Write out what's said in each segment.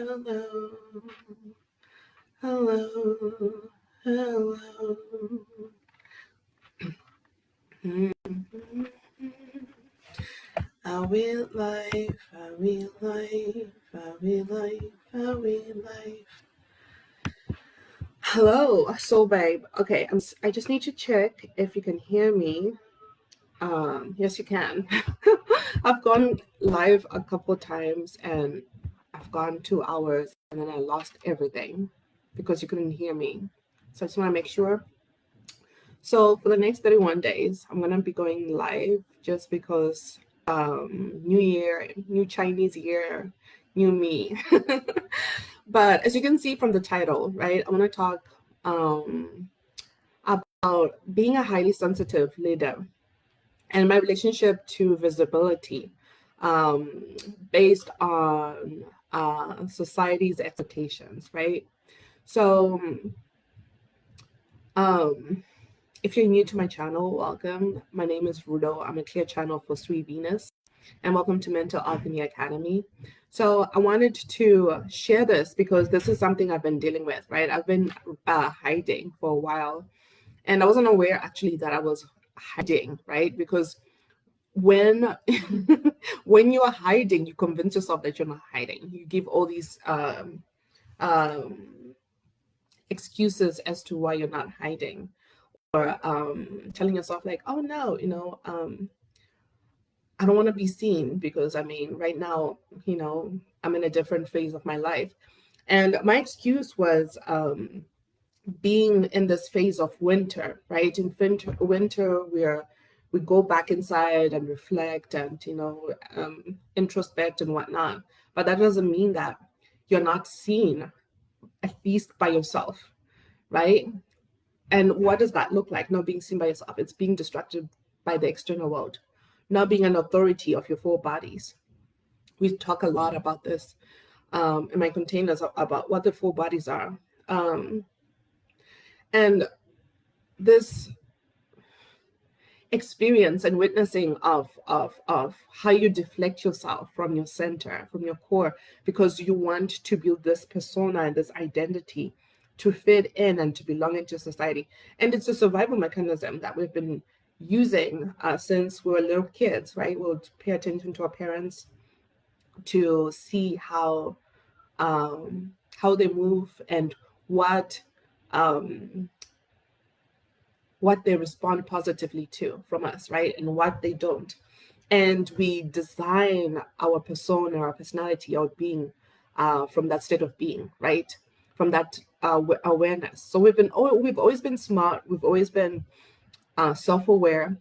hello, hello, hello. How we life, how we life, how we life, how we life. Hello, soul babe. Okay, I just need to check if you can hear me. Yes, you can. I've gone live a couple times and I've gone 2 hours and then I lost everything because you couldn't hear me. So I just want to make sure. So for the next 31 days, I'm gonna be going live just because New Year, new Chinese year, new me. But as you can see from the title, right, I want to talk um, about being a highly sensitive leader and my relationship to visibility um, based on society's expectations, right? So, um, if you're new to my channel, welcome. My name is Rudo. I'm a clear channel for Sweet Venus, and welcome to Mental Alchemy Academy. So, I wanted to share this because this is something I've been dealing with, right? I've been hiding for a while, and I wasn't aware actually that I was hiding, right? Because when when you are hiding, you convince yourself that you're not hiding. You give all these um, excuses as to why you're not hiding, or telling yourself like, oh no, I don't want to be seen because I mean, right now, I'm in a different phase of my life, and my excuse was being in this phase of winter, right? In winter we go back inside and reflect and introspect and whatnot. But that doesn't mean that you're not seen, at least by yourself, right? And what does that look like? Not being seen by yourself. It's being distracted by the external world, not being an authority of your four bodies. We talk a lot about this in my containers about what the four bodies are. And this experience and witnessing of how you deflect yourself from your center, from your core, because you want to build this persona and this identity to fit in and to belong into society. And it's a survival mechanism that we've been using since we were little kids, right? We'll pay attention to our parents to see how they move and what um, what they respond positively to from us, right? And what they don't. And we design our persona, our personality, our being from that state of being, right? From that awareness. So we've always been smart. We've always been self-aware.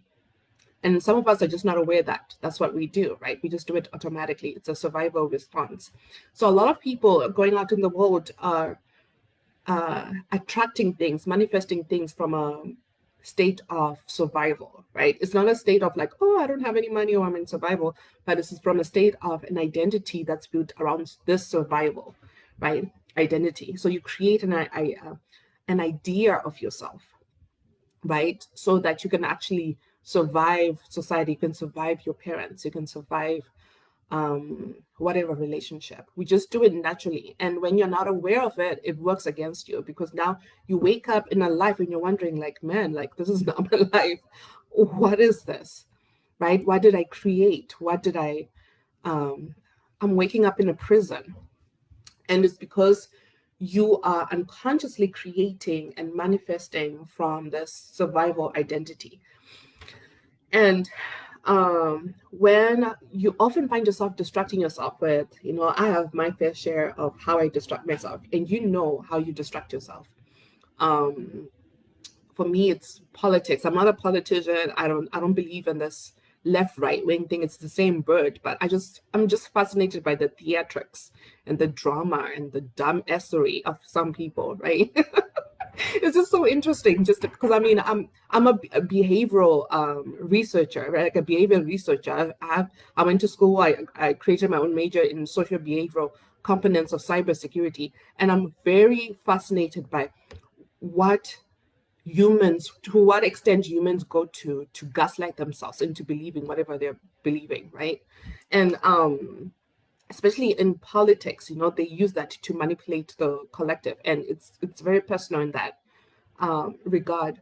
And some of us are just not aware that that's what we do, right? We just do it automatically. It's a survival response. So a lot of people going out in the world are attracting things, manifesting things from a state of survival, right? It's not a state of like, oh, I don't have any money or I'm in survival, but this is from a state of an identity that's built around this survival, right? Identity. So you create an idea of yourself, right? So that you can actually survive society, you can survive your parents, you can survive whatever relationship. We just do it naturally. And when you're not aware of it, it works against you because now you wake up in a life and you're wondering, like, man, like, this is not my life. What is this? Right? What did I create? What did I'm waking up in a prison. And it's because you are unconsciously creating and manifesting from this survival identity. And when you often find yourself distracting yourself with, I have my fair share of how I distract myself, and you know how you distract yourself. Um, for me, it's politics. I'm not a politician. I don't believe in this left right wing thing. It's the same bird, but I'm just fascinated by the theatrics and the drama and the dumbassery of some people, right? It's just so interesting just because I mean I'm a behavioral researcher, right? Like a behavioral researcher. I went to school. I created my own major in social behavioral components of cybersecurity, and I'm very fascinated by what to what extent humans go to gaslight themselves into believing whatever they're believing, right? And especially in politics, they use that to manipulate the collective, and it's very personal in that regard.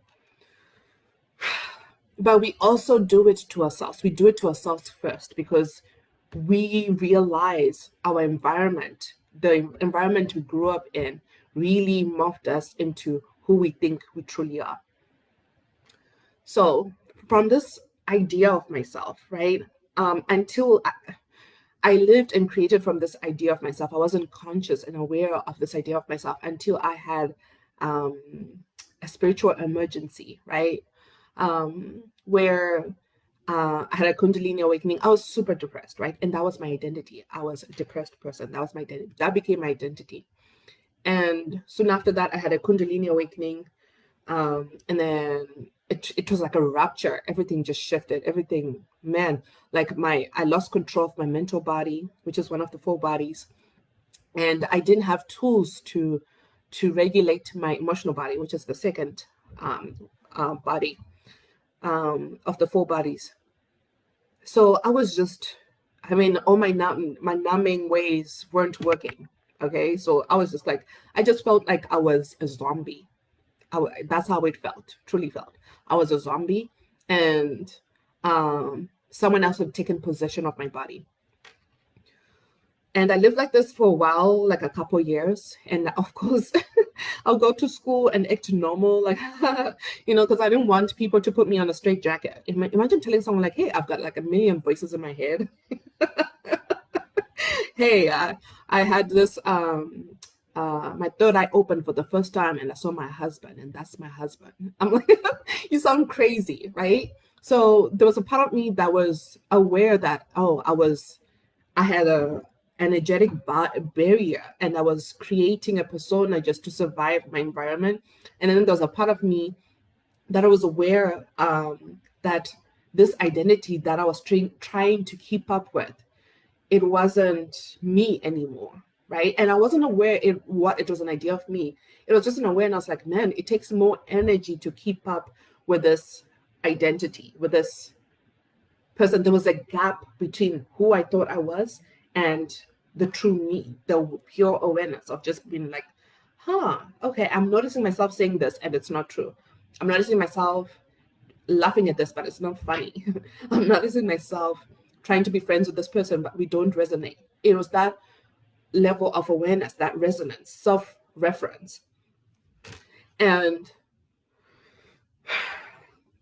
But we also do it to ourselves. We do it to ourselves first because we realize our environment, the environment we grew up in, really morphed us into who we think we truly are. So, from this idea of myself, right? Until I lived and created from this idea of myself, I wasn't conscious and aware of this idea of myself until I had a spiritual emergency, right? Where I had a Kundalini awakening. I was super depressed, right? And that was my identity. I was a depressed person. That was my identity. That became my identity. And soon after that, I had a Kundalini awakening. And then it was like a rupture. Everything just shifted. Everything, man, like I lost control of my mental body, which is one of the four bodies. And I didn't have tools to regulate my emotional body, which is the second body of the four bodies. So I was just, I mean, all my numbing ways weren't working. Okay, so I was just like, I just felt like I was a zombie. That's how it felt, truly felt. I was a zombie, and someone else had taken possession of my body. And I lived like this for a while, like a couple years. And of course, I'll go to school and act normal, like, because I didn't want people to put me on a straight jacket. Imagine telling someone like, hey, I've got like a million voices in my head. Hey, I had this, my third eye opened for the first time and I saw my husband, and that's my husband. I'm like, you sound crazy, right? So there was a part of me that was aware that, oh, I had a energetic barrier, and I was creating a persona just to survive my environment. And then there was a part of me that I was aware that this identity that I was trying to keep up with, it wasn't me anymore, right? And I wasn't aware what it was an idea of me. It was just an awareness like, man, it takes more energy to keep up with this identity, with this person. There was a gap between who I thought I was and the true me, the pure awareness of just being like, okay, I'm noticing myself saying this and it's not true. I'm noticing myself laughing at this, but it's not funny. I'm noticing myself trying to be friends with this person, but we don't resonate. It was that level of awareness, that resonance, self-reference. And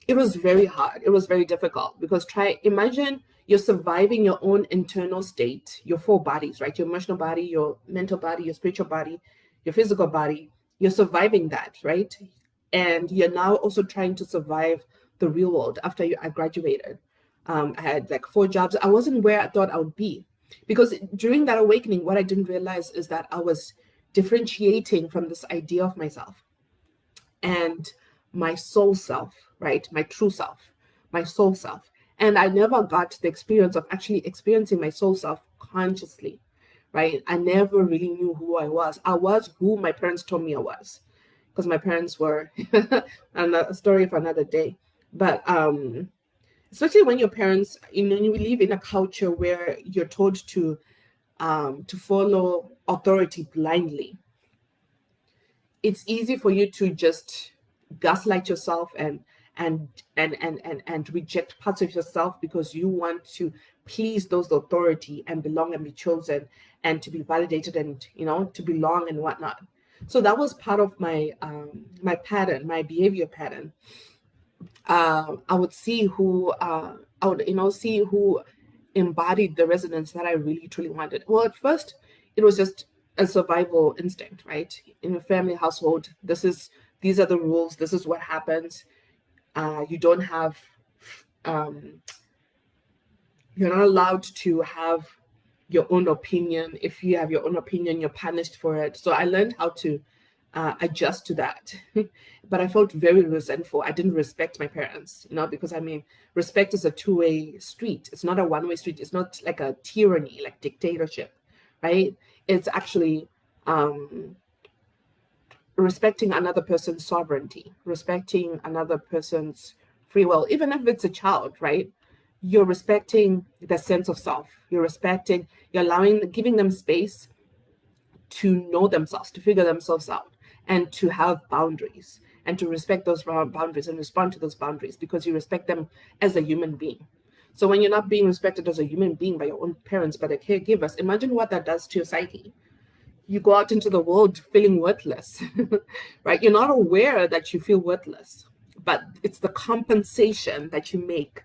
it was very hard. It was very difficult because imagine you're surviving your own internal state, your four bodies, right? Your emotional body, your mental body, your spiritual body, your physical body. You're surviving that, right? And you're now also trying to survive the real world after I graduated. I had like 4 jobs. I wasn't where I thought I would be because during that awakening, what I didn't realize is that I was differentiating from this idea of myself and my soul self, right? My true self, my soul self. And I never got the experience of actually experiencing my soul self consciously, right? I never really knew who I was. I was who my parents told me I was, because my parents were a story for another day. But especially when your parents, you live in a culture where you're told to follow authority blindly, it's easy for you to just gaslight yourself and reject parts of yourself because you want to please those authority and belong and be chosen and to be validated and to belong and whatnot. So that was part of my my pattern, my behavior pattern. I would see who I would see who embodied the resonance that I really truly wanted. Well, at first it was just a survival instinct, right? In a family household, these are the rules. This is what happens. You don't have you're not allowed to have your own opinion. If you have your own opinion, you're punished for it. So I learned how to adjust to that. But I felt very resentful. I didn't respect my parents, because I mean, respect is a two-way street. It's not a one-way street. It's not like a tyranny, like dictatorship, right? It's actually respecting another person's sovereignty, respecting another person's free will, even if it's a child, right? you're respecting the sense of self. You're giving them space to know themselves, to figure themselves out, and to have boundaries, and to respect those boundaries and respond to those boundaries because you respect them as a human being. So when you're not being respected as a human being by your own parents, by the caregivers, imagine what that does to your psyche. You go out into the world feeling worthless, right? You're not aware that you feel worthless, but it's the compensation that you make,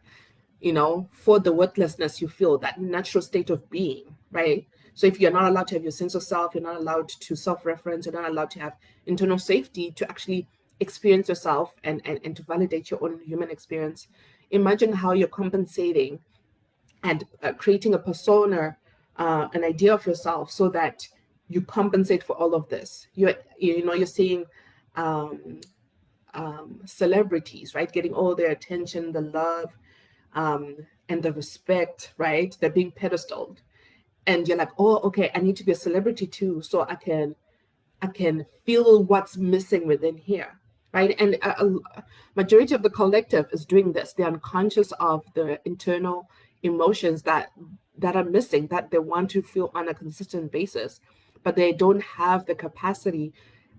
for the worthlessness you feel, that natural state of being, right? So if you're not allowed to have your sense of self, you're not allowed to self-reference, you're not allowed to have internal safety to actually experience yourself and to validate your own human experience. Imagine how you're compensating and creating a persona, an idea of yourself so that you compensate for all of this. You're seeing celebrities, right? Getting all their attention, the love, and the respect, right? They're being pedestaled. And you're like, oh, okay, I need to be a celebrity too, so I can feel what's missing within here, right? And a majority of the collective is doing this. They're unconscious of the internal emotions that are missing, that they want to feel on a consistent basis, but they don't have the capacity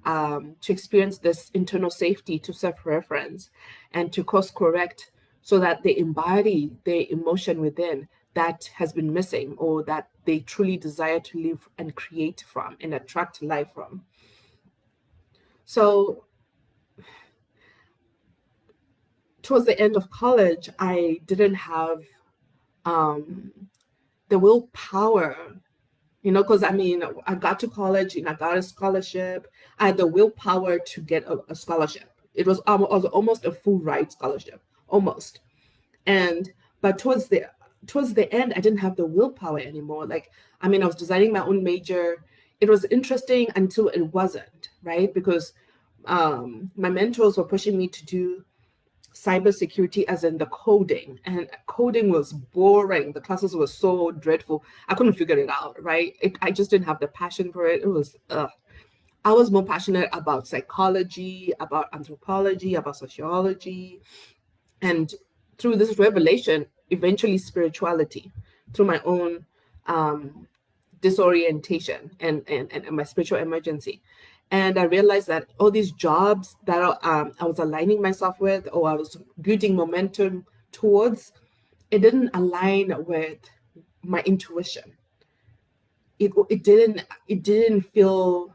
to experience this internal safety, to self-reference, and to course correct so that they embody the emotion within that has been missing, or that they truly desire to live and create from and attract life from. So towards the end of college, I didn't have the willpower, because I got to college and I got a scholarship. I had the willpower to get a scholarship. It was almost a full ride scholarship, almost. But towards the end, I didn't have the willpower anymore. I was designing my own major. It was interesting until it wasn't, right? Because my mentors were pushing me to do cybersecurity, as in the coding, and coding was boring. The classes were so dreadful. I couldn't figure it out, right? I just didn't have the passion for it. It was I was more passionate about psychology, about anthropology, about sociology, and through this revelation, eventually spirituality, through my own disorientation and my spiritual emergency. And I realized that all these jobs that I was aligning myself with, or I was building momentum towards, it didn't align with my intuition. It didn't feel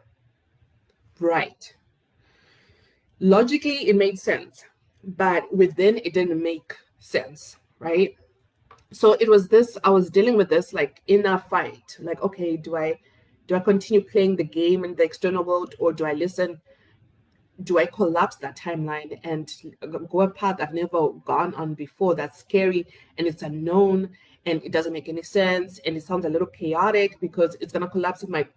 right. Logically, it made sense, but within it didn't make sense, right? So it was this, I was dealing with this inner fight. Okay, do I continue playing the game in the external world, or do I listen? Do I collapse that timeline and go a path I've never gone on before? That's scary, and it's unknown, and it doesn't make any sense, and it sounds a little chaotic because it's gonna collapse my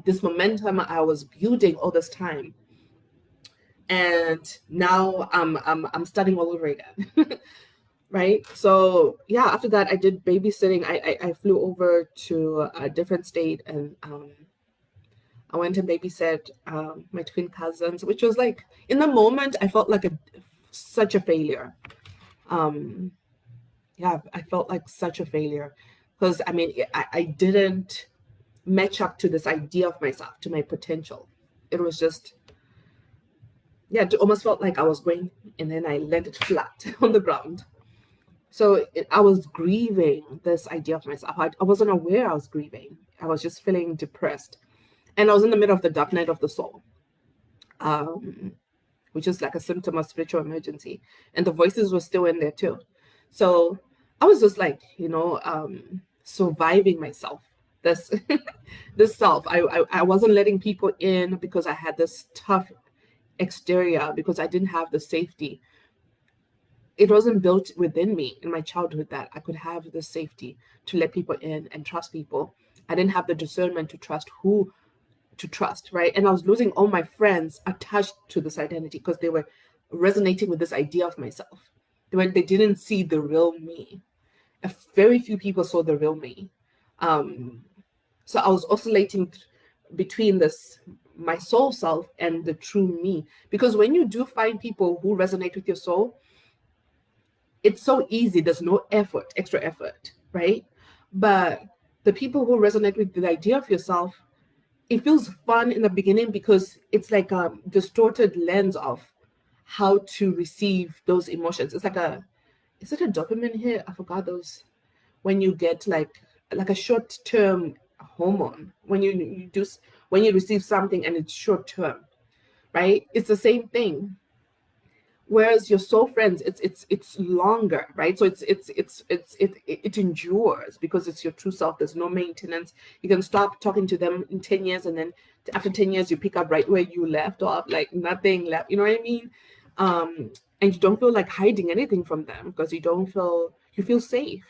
this momentum I was building all this time. And now I'm starting all over again. Right? So yeah, after that I did babysitting. I flew over to a different state, and I went and babysit my twin cousins, which was in the moment I felt like such a failure. Yeah, I felt like such a failure because I didn't match up to this idea of myself, to my potential. It was just, yeah, it almost felt like I was going and then I landed flat on the ground. So I was grieving this idea of myself. I wasn't aware I was grieving. I was just feeling depressed. And I was in the middle of the dark night of the soul, which is like a symptom of spiritual emergency. And the voices were still in there too. So I was just surviving myself. This this self. I wasn't letting people in because I had this tough exterior, because I didn't have the safety. It wasn't built within me in my childhood that I could have the safety to let people in and trust people. I didn't have the discernment to trust who to trust, right? And I was losing all my friends attached to this identity because they were resonating with this idea of myself. They didn't see the real me. Very few people saw the real me. So I was oscillating between my soul self and the true me. Because when you do find people who resonate with your soul, it's so easy. There's no effort, extra effort, right? But the people who resonate with the idea of yourself, it feels fun in the beginning because it's like a distorted lens of how to receive those emotions. It's like a, is it a dopamine hit? I forgot those, when you get like a short term hormone when you do when you receive something and it's short term, right? It's the same thing. Whereas your soul friends, it's longer, right? So it endures because it's your true self. There's no maintenance. You can stop talking to them in 10 years, and then after 10 years you pick up right where you left off, like nothing left, you know what I mean? And you don't feel like hiding anything from them because you feel safe.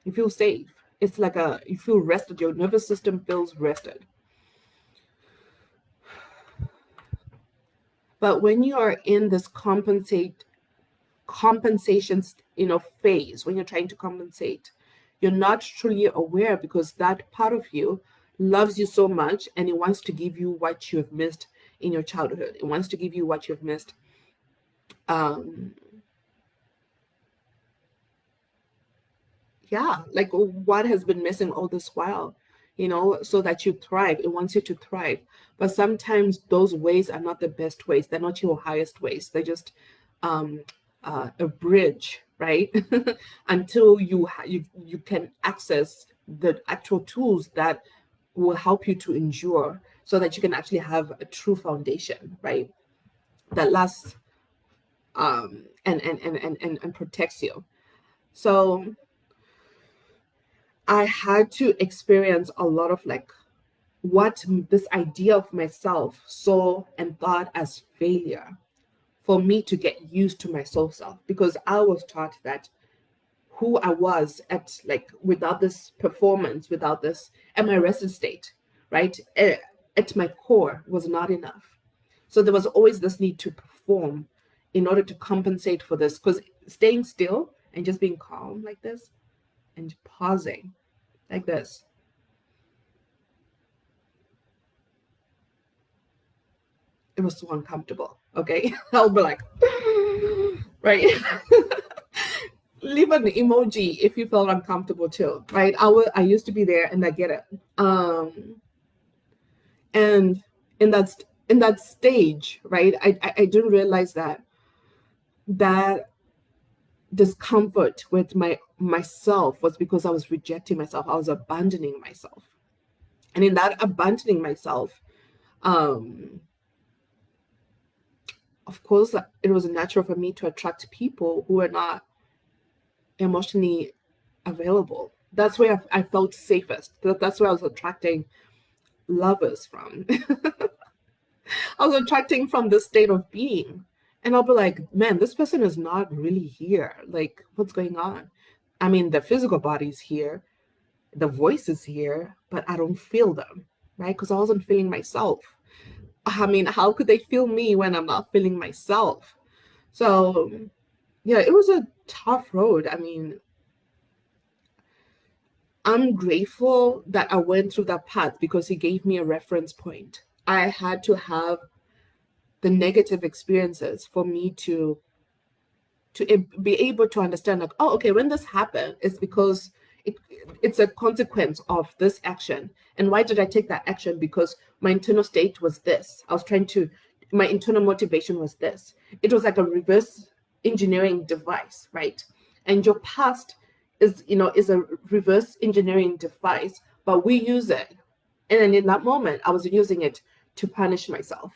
You feel safe. It's like a, you feel rested. Your nervous system feels rested. But when you are in this compensations, phase, when you're trying to compensate, you're not truly aware because that part of you loves you so much and it wants to give you what you have missed in your childhood. It wants to give you what you've missed. Um, yeah, like what has been missing all this while, so that you thrive. It wants you to thrive. But sometimes those ways are not the best ways. They're not your highest ways. They're just um, a bridge, right? Until you can access the actual tools that will help you to endure so that you can actually have a true foundation, right? That lasts and protects you. So I had to experience a lot of like what this idea of myself saw and thought as failure for me to get used to my soul self, because I was taught that who I was at, like, without this performance, without this at my rested state, right? At my core was not enough. So there was always this need to perform in order to compensate for this, because staying still and just being calm like this and pausing like this, it was so uncomfortable. Okay. I'll be like, right. Leave an emoji if you felt uncomfortable too, right? I used to be there and I get it. And in that stage, right, I didn't realize that discomfort with myself was because I was rejecting myself. I was abandoning myself. And in that abandoning myself, um, of course, it was natural for me to attract people who were not emotionally available. That's where I felt safest. That's where I was attracting lovers from. I was attracting from this state of being. And I'll be like, man, this person is not really here. Like, what's going on? I mean, the physical body's here, the voice is here, but I don't feel them, right? Because I wasn't feeling myself. I mean, how could they feel me when I'm not feeling myself? So, yeah, it was a tough road. I mean, I'm grateful that I went through that path because it gave me a reference point. I had to have the negative experiences for me to be able to understand, like, oh, okay, when this happened, it's because it, it's a consequence of this action. And why did I take that action? Because my internal state was this. My internal motivation was this. It was like a reverse engineering device, right? And your past is a reverse engineering device, but we use it. And then in that moment, I was using it to punish myself.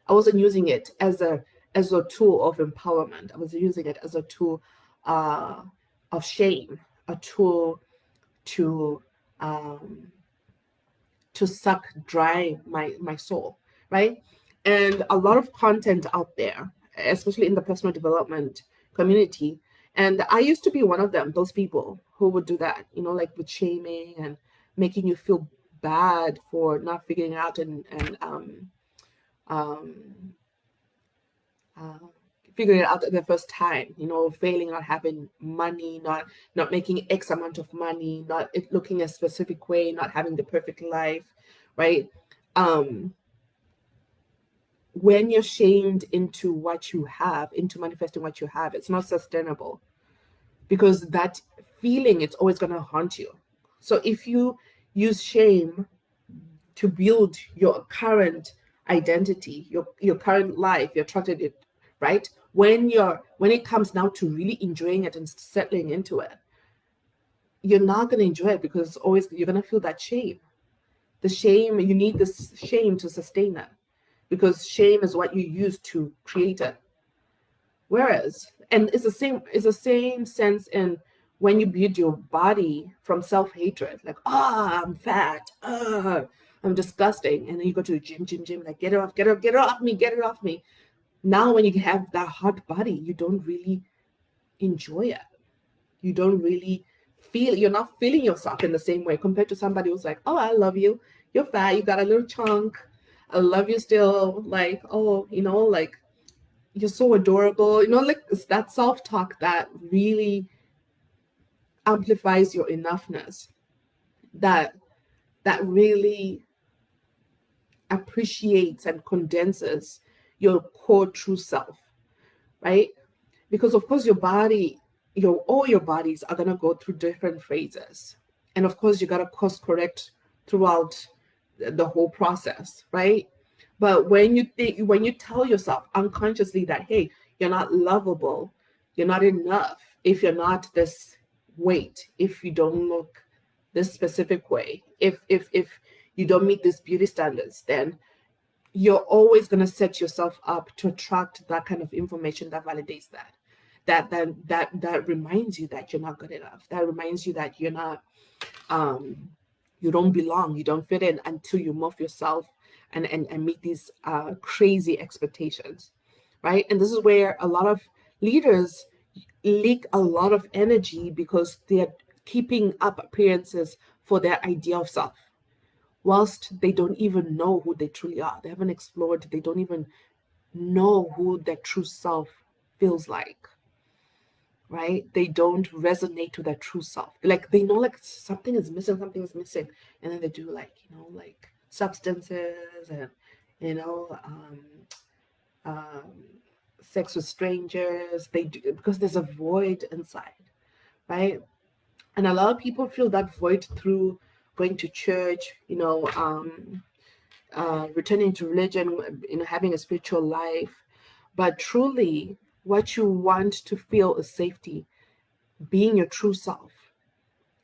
I wasn't using it as a tool of empowerment. I was using it as a tool uh, of shame, a tool to um, suck dry my soul, right? And a lot of content out there, especially in the personal development community. And I used to be one of them, those people who would do that, like with shaming and making you feel bad for not figuring out and um, uh, figuring it out at the first time, failing, not having money, not making X amount of money, not it looking a specific way, not having the perfect life, right? Um, when you're shamed into what you have, into manifesting what you have, it's not sustainable. because that feeling, it's always going to haunt you. So if you use shame to build your current identity, your current life, you're attracted it, right? When it comes now to really enjoying it and settling into it, you're not going to enjoy it because always you're going to feel that shame. The shame, you need this shame to sustain it, because shame is what you use to create it. Whereas, and it's the same sense in when you build your body from self-hatred, like, I'm fat, I'm disgusting. And then you go to the gym, like, get it off, get it off me, get it off me. Now, when you have that hot body, you don't really enjoy it. You don't really you're not feeling yourself in the same way compared to somebody who's like, I love you. You're fat, you got a little chunk. I love you still. Like, like, you're so adorable. Like, it's that self-talk that really amplifies your enoughness, that really appreciates and condenses your core true self, right? Because of course all your bodies are gonna go through different phases. And of course you gotta course correct throughout the whole process, right? But when you tell yourself unconsciously that, hey, you're not lovable, you're not enough if you're not this weight, if you don't look this specific way, if you don't meet these beauty standards, then you're always going to set yourself up to attract that kind of information that validates that reminds you that you're not good enough, that reminds you that you're not you don't belong, you don't fit in until you move yourself and meet these crazy expectations, right? And this is where a lot of leaders leak a lot of energy because they're keeping up appearances for their idea of self, whilst they don't even know who they truly are. They haven't explored, they don't even know who their true self feels like, right? They don't resonate with their true self. Like, they know like something is missing, and then they do like, like substances and, you know, sex with strangers. They do because there's a void inside, right? And a lot of people feel that void through going to church, returning to religion, having a spiritual life. But truly, what you want to feel is safety, being your true self,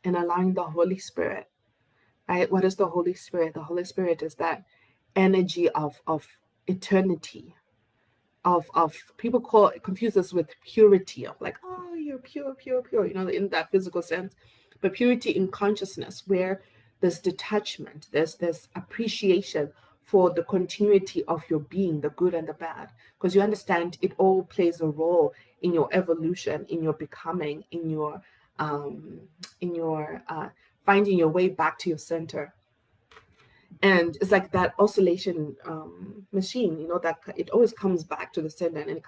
and allowing the Holy Spirit, right? What is the Holy Spirit? The Holy Spirit is that energy of eternity, of people confuse this with purity, of like, you're pure, in that physical sense. But purity in consciousness, where there's detachment, there's this appreciation for the continuity of your being, the good and the bad, because you understand it all plays a role in your evolution, in your becoming, in your finding your way back to your center. And it's like that oscillation machine, that it always comes back to the center, and it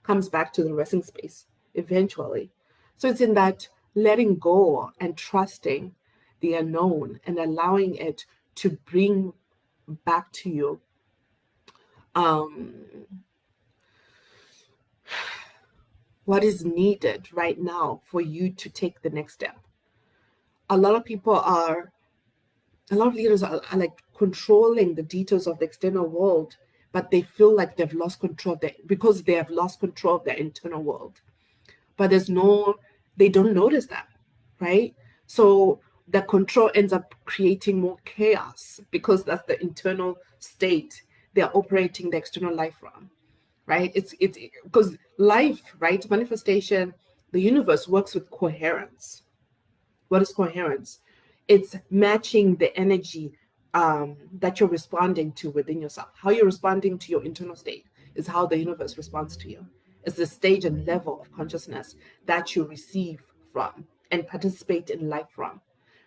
comes back to the resting space eventually. So it's in that letting go and trusting the unknown and allowing it to bring back to you what is needed right now for you to take the next step. A lot of leaders are like controlling the details of the external world, but they feel like they've lost control because they have lost control of their internal world. But they don't notice that, right? So the control ends up creating more chaos because that's the internal state they're operating the external life from, right? It's because life, right? Manifestation, the universe works with coherence. What is coherence? It's matching the energy that you're responding to within yourself. How you're responding to your internal state is how the universe responds to you. It's the stage and level of consciousness that you receive from and participate in life from,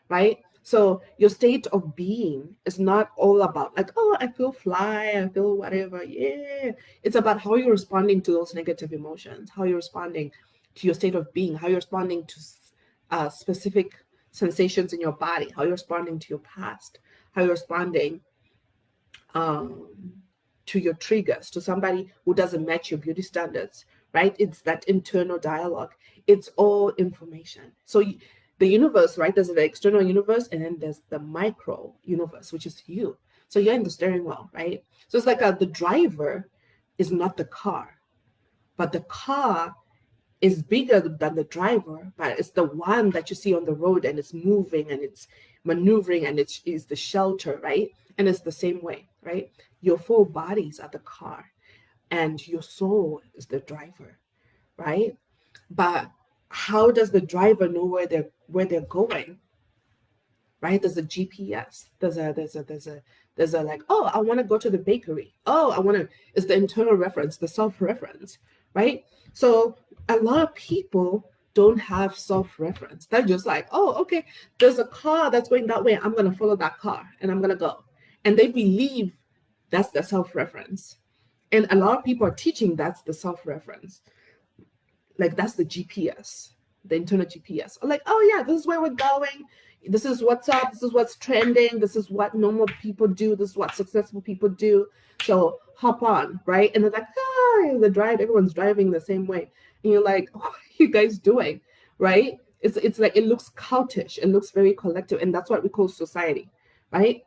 right? So your state of being is not all about like, I feel fly, I feel whatever. Yeah. It's about how you're responding to those negative emotions, how you're responding to your state of being, how you're responding to specific sensations in your body, how you're responding to your past, how you're responding to your triggers, to somebody who doesn't match your beauty standards, right? It's that internal dialogue. It's all information. So the universe, right? There's the external universe, and then there's the micro universe, which is you. So you're in the steering wheel, right? So it's like the driver is not the car, but the car is bigger than the driver, but it's the one that you see on the road and it's moving and it's maneuvering and it's is the shelter, right? And it's the same way, right? Your four bodies are the car and your soul is the driver, right? But how does the driver know where they're going? Right? There's a GPS. There's a like, oh, I want to go to the bakery. Oh, I want to, it's the internal reference, the self-reference, right? So a lot of people don't have self-reference. They're just like, oh, okay, there's a car that's going that way. I'm gonna follow that car and I'm gonna go. And they believe that's the self-reference. And a lot of people are teaching that's the self-reference. Like that's the GPS, the internal GPS. Like, oh yeah, this is where we're going. This is what's up. This is what's trending. This is what normal people do. This is what successful people do. So hop on, right? And they're like, the drive, everyone's driving the same way. And you're like, what are you guys doing? Right? It's like it looks cultish. It looks very collective. And that's what we call society, right?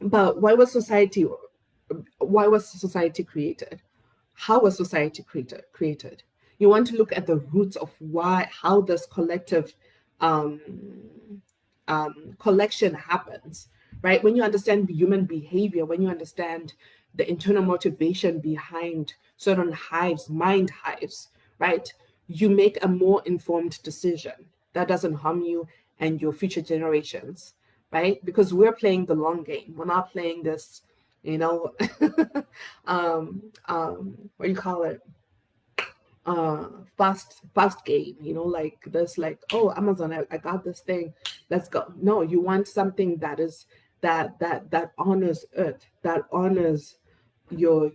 But why was society created? How was society created? You want to look at the roots of how this collective um, collection happens, right? When you understand human behavior, when you understand the internal motivation behind certain hives, mind hives, right? You make a more informed decision that doesn't harm you and your future generations, right? Because we're playing the long game. We're not playing this, you know, what do you call it? Fast game, like this, like, oh, Amazon, I got this thing, let's go. No, you want something that is that honors earth, that honors your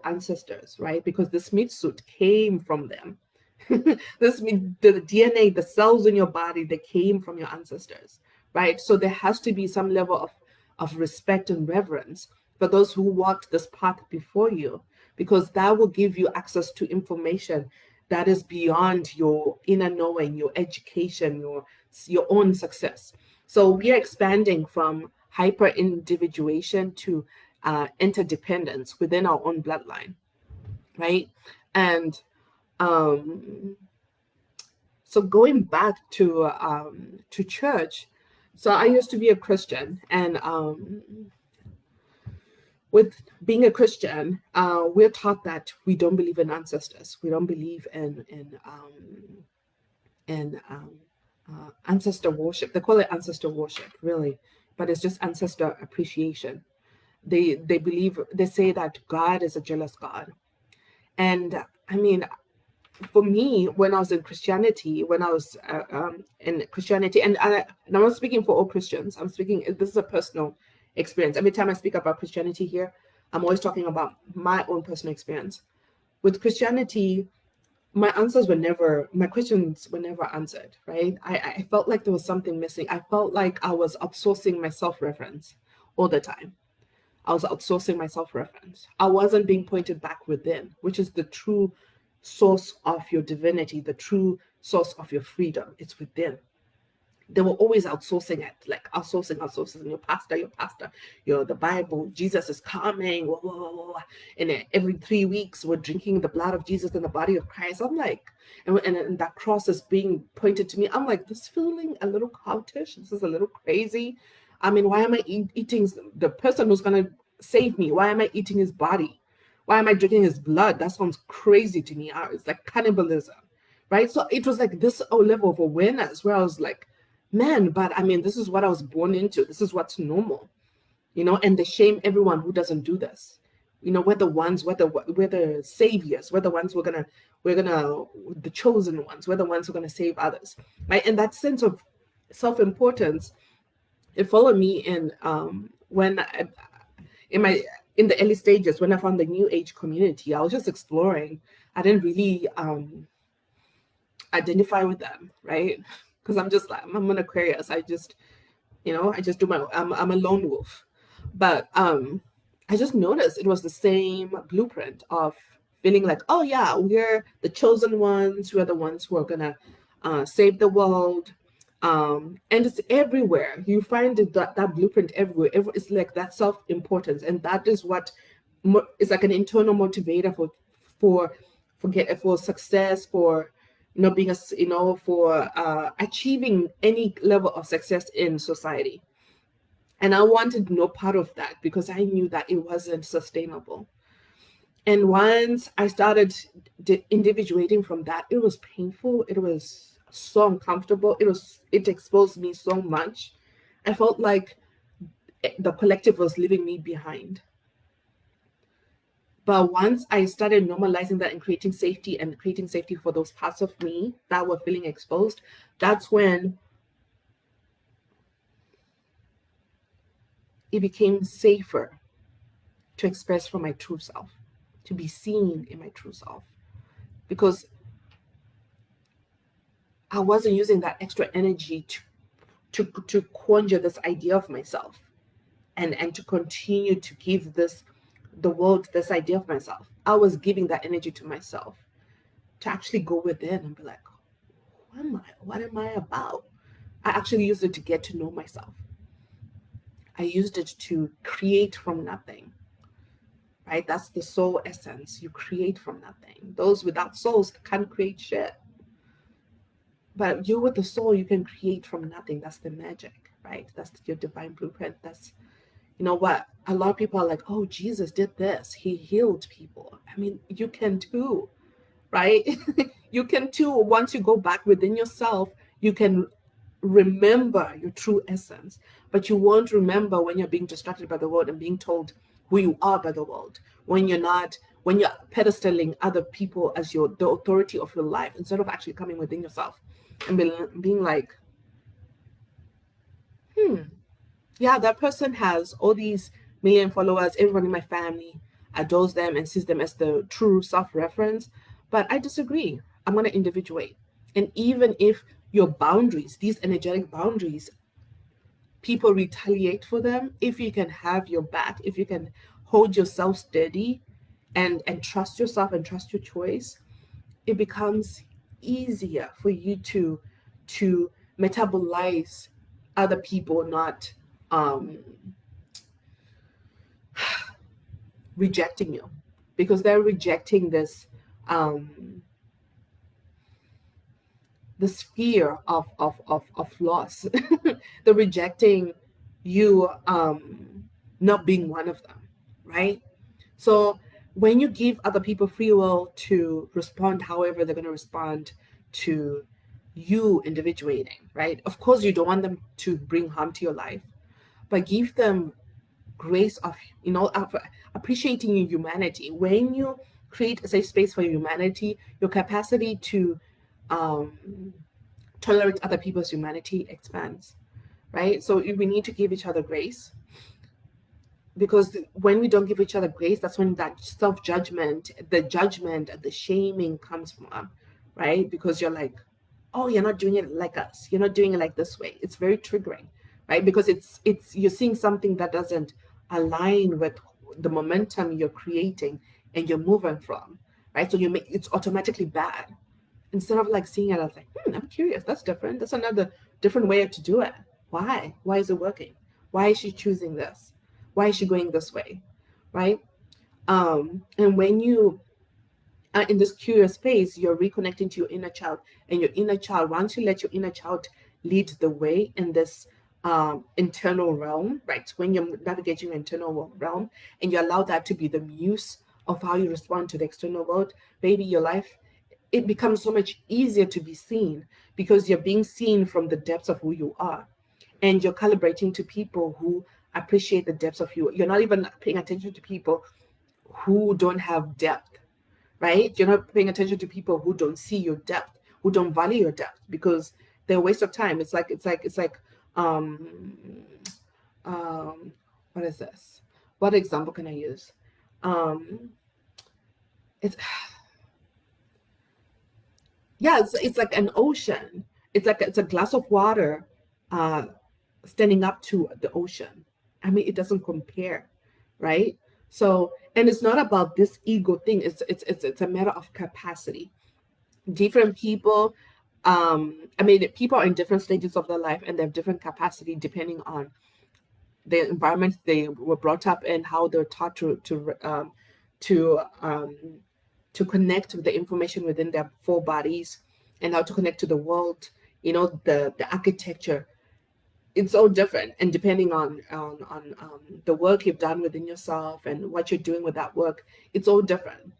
ancestors, right? Because this meat suit came from them. This mean the DNA, the cells in your body, they came from your ancestors, right? So there has to be some level of respect and reverence for those who walked this path before you, because that will give you access to information that is beyond your inner knowing, your education, your own success. So we are expanding from hyper individuation to interdependence within our own bloodline, right? And so going back to church, so I used to be a Christian, and with being a Christian, we're taught that we don't believe in ancestors. We don't believe in ancestor worship. They call it ancestor worship, really, but it's just ancestor appreciation. They say that God is a jealous God, and I mean, for me, when I was in Christianity, and I'm not speaking for all Christians. I'm speaking. This is a personal experience. Every time I speak about Christianity here, I'm always talking about my own personal experience. With Christianity, my questions were never answered, right? I felt like there was something missing. I felt like I was outsourcing my self-reference all the time. I was outsourcing my self-reference. I wasn't being pointed back within, which is the true source of your divinity, the true source of your freedom. It's within. They were always outsourcing it, like outsourcing your pastor, the Bible, Jesus is coming, whoa, whoa, whoa, whoa. And then every 3 weeks we're drinking the blood of Jesus and the body of Christ. I'm like, and that cross is being pointed to me. I'm like, this feeling a little cultish. This is a little crazy. I mean, why am I eating the person who's gonna save me? Why am I eating his body? Why am I drinking his blood? That sounds crazy to me. It's like cannibalism, right? So it was like this level of awareness where I was like, man, but I mean, this is what I was born into. This is what's normal, and they shame everyone who doesn't do this. We're the saviors. We're the ones the chosen ones. We're the ones who are gonna save others, right? And that sense of self-importance, it followed me in the early stages when I found the New Age community. I was just exploring. I didn't really identify with them, right? Because I'm just like, I'm an Aquarius. I just do I'm a lone wolf. But I just noticed it was the same blueprint of feeling like, oh yeah, we're the chosen ones, we're the ones who are gonna save the world. And it's everywhere. You find that blueprint everywhere. It's like that self-importance, and that is what is like an internal motivator for for success, for being a for achieving any level of success in society. And I wanted no part of that because I knew that it wasn't sustainable. And once I started individuating from that, it was painful. It was so uncomfortable. It exposed me so much. I felt like the collective was leaving me behind. But once I started normalizing that and creating safety for those parts of me that were feeling exposed, that's when it became safer to express from my true self, to be seen in my true self. Because I wasn't using that extra energy to conjure this idea of myself and to continue to give the world this idea of myself. I was giving that energy to myself to actually go within and be like, who am I? What am I about? I actually used it to get to know myself. I used it to create from nothing, right? That's the soul essence. You create from nothing. Those without souls can't create shit. But you with the soul, you can create from nothing. That's the magic, right? That's your divine blueprint. That's, you know what? A lot of people are like, oh, Jesus did this. He healed people. I mean, you can too, right? You can too. Once you go back within yourself, you can remember your true essence. But you won't remember when you're being distracted by the world and being told who you are by the world. When you're pedestaling other people as the authority of your life instead of actually coming within yourself and being like, yeah, that person has all these million followers. Everyone in my family adores them and sees them as the true self-reference. But I disagree. I'm going to individuate. And even if your boundaries, these energetic boundaries, people retaliate for them, if you can have your back, if you can hold yourself steady and trust yourself and trust your choice, it becomes easier for you to metabolize other people not rejecting you, because they're rejecting this fear of loss. They're rejecting you not being one of them, right? So when you give other people free will to respond however they're going to respond to you individuating, right? Of course, you don't want them to bring harm to your life, but give them grace of, of appreciating your humanity. When you create a safe space for humanity, your capacity to tolerate other people's humanity expands, right? So we need to give each other grace, because when we don't give each other grace, that's when that self-judgment, the shaming comes from, right? Because you're like, oh, you're not doing it like us, you're not doing it like this way. It's very triggering, right? Because it's you're seeing something that doesn't align with the momentum you're creating and you're moving from, right? So it's automatically bad, instead of like seeing it as like, I'm curious, that's different, that's another different way to do it. Why is it working? Why is she choosing this? Why is she going this way? Right? And when you are in this curious phase, you're reconnecting to your inner child. And your inner child, once you let your inner child lead the way in this internal realm, right? When you're navigating your internal realm and you allow that to be the muse of how you respond to the external world, baby, your life, it becomes so much easier to be seen, because you're being seen from the depths of who you are. And you're calibrating to people who appreciate the depths of you. You're not even paying attention to people who don't have depth, right? You're not paying attention to people who don't see your depth, who don't value your depth, because they're a waste of time. It's like what is this? What example can I use? It's yeah, it's like an ocean. It's a glass of water standing up to the ocean. I mean, it doesn't compare, right? So, and it's not about this ego thing. It's a matter of capacity. Different people, I mean, people are in different stages of their life and they have different capacity depending on the environment they were brought up in, how they're taught to um, to connect with the information within their four bodies and how to connect to the world. You know, the architecture, it's all different, and depending on the work you've done within yourself and what you're doing with that work, it's all different.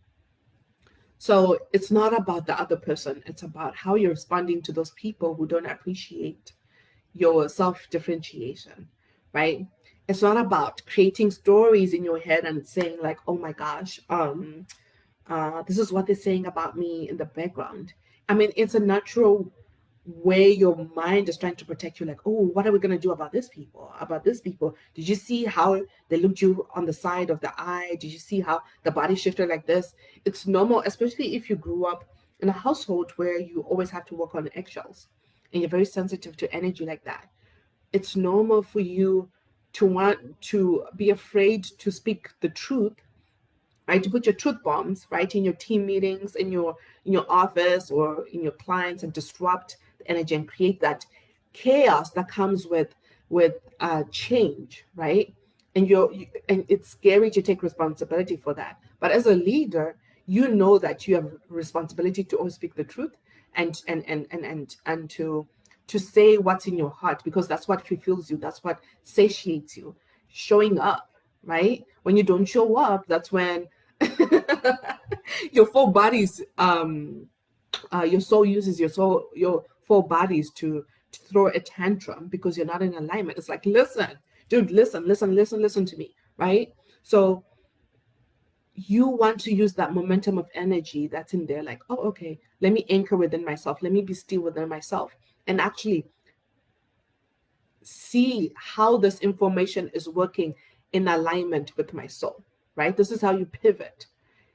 So it's not about the other person, it's about how you're responding to those people who don't appreciate your self differentiation, right? It's not about creating stories in your head and saying like, oh my gosh, this is what they're saying about me in the background. I mean, it's a natural way your mind is trying to protect you, like, oh, what are we going to do about this people, about this people? Did you see how they looked you on the side of the eye? Did you see how the body shifted like this? It's normal, especially if you grew up in a household where you always have to walk on eggshells and you're very sensitive to energy like that. It's normal for you to want to be afraid to speak the truth, right? To put your truth bombs, right, in your team meetings, in your office or in your clients, and disrupt the energy and create that chaos that comes with change, right? And and it's scary to take responsibility for that. But as a leader, you know that you have responsibility to always speak the truth and to say what's in your heart, because that's what fulfills you, that's what satiates you. Showing up, right? When you don't show up, that's when your full bodies your soul uses your full bodies to throw a tantrum because you're not in alignment. It's like, listen, dude, listen to me, right? So you want to use that momentum of energy that's in there, like, oh, okay, let me anchor within myself, let me be still within myself, and actually see how this information is working in alignment with my soul, right? This is how you pivot.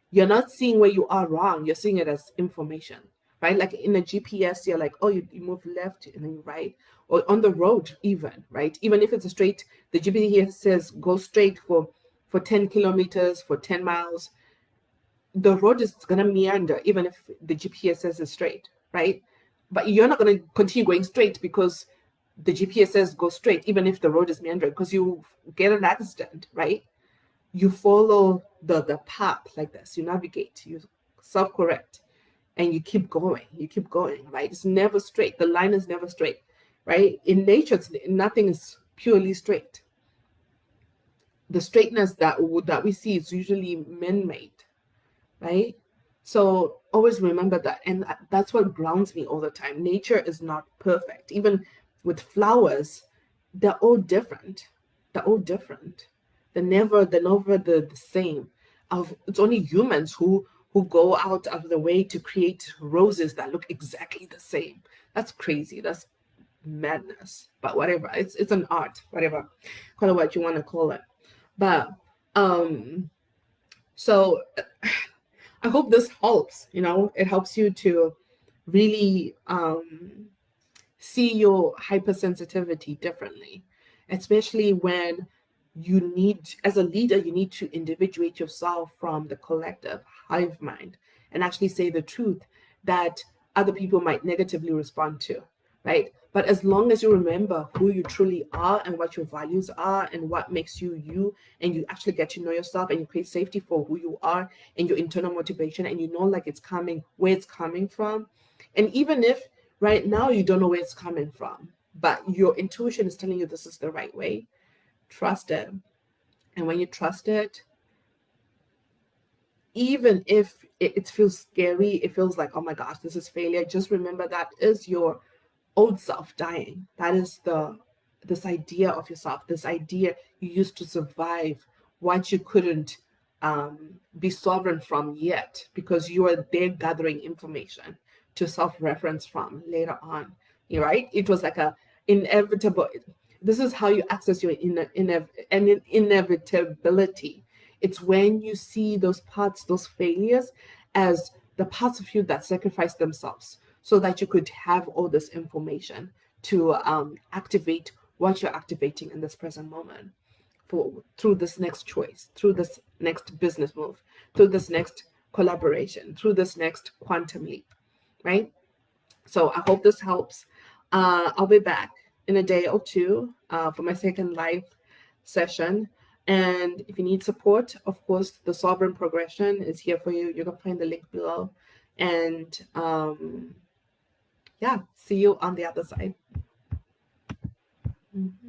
You're not seeing where you are wrong, you're seeing it as information, right? Like in a GPS, you're like, oh, you move left and then you right, or on the road even, right? Even if it's a straight, the GPS says go straight for 10 kilometers, for 10 miles. The road is going to meander even if the GPS says it's straight, right? But you're not going to continue going straight because the GPS says go straight, even if the road is meandering, because you get an accident, right? You follow the path like this, you navigate, you self-correct, and you keep going, right? It's never straight, the line is never straight, right? In nature, nothing is purely straight. The straightness that we see is usually man-made, right? So always remember that. And that's what grounds me all the time. Nature is not perfect. Even with flowers, they're all different. They're all different. They're never the same. It's only humans who go out of the way to create roses that look exactly the same. That's crazy. That's madness. But whatever. It's an art, whatever. Call it what you want to call it. But so I hope this helps. You know, it helps you to really see your hypersensitivity differently, especially when you need, as a leader, you need to individuate yourself from the collective hive mind and actually say the truth that other people might negatively respond to, right? But as long as you remember who you truly are and what your values are and what makes you you, and you actually get to know yourself and you create safety for who you are and your internal motivation, and you know, like, it's coming, where it's coming from. And even if right now you don't know where it's coming from, but your intuition is telling you this is the right way, trust it. And when you trust it, even if it feels scary, it feels like, oh my gosh, this is failure, just remember that is your old self dying. That is this idea of yourself, this idea you used to survive what you couldn't be sovereign from yet, because you are there gathering information to self-reference from later on. Right? It was like a inevitable. This is how you access your inevitability. It's when you see those parts, those failures, as the parts of you that sacrifice themselves so that you could have all this information to activate what you're activating in this present moment. through this next choice, through this next business move, through this next collaboration, through this next quantum leap, right? So I hope this helps. I'll be back in a day or two for my second live session. And if you need support, of course, the Sovereign Progression is here for you. You can find the link below. And yeah, see you on the other side. Mm-hmm.